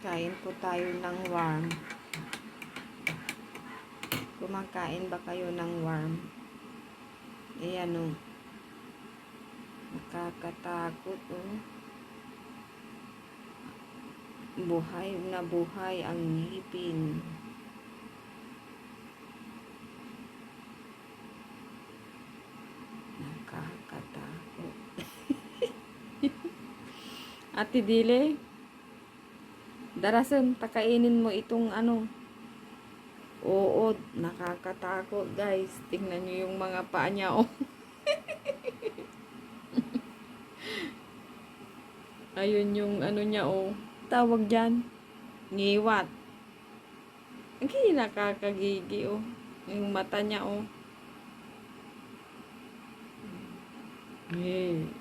Kain po tayo ng worm. Kumakain ba kayo ng worm? Ayan o. Nakakatakot o. Buhay na buhay ang ngipin. Nakakatakot. Ate Dile, darasan, pakainin mo itong ano. Oo, nakakatakot guys. Tingnan nyo yung mga paa niya oh. Ayun yung ano niya oh. Tawag dyan. Ngiwat. Ang nakakagigi oh. Yung mata niya oh. Hey.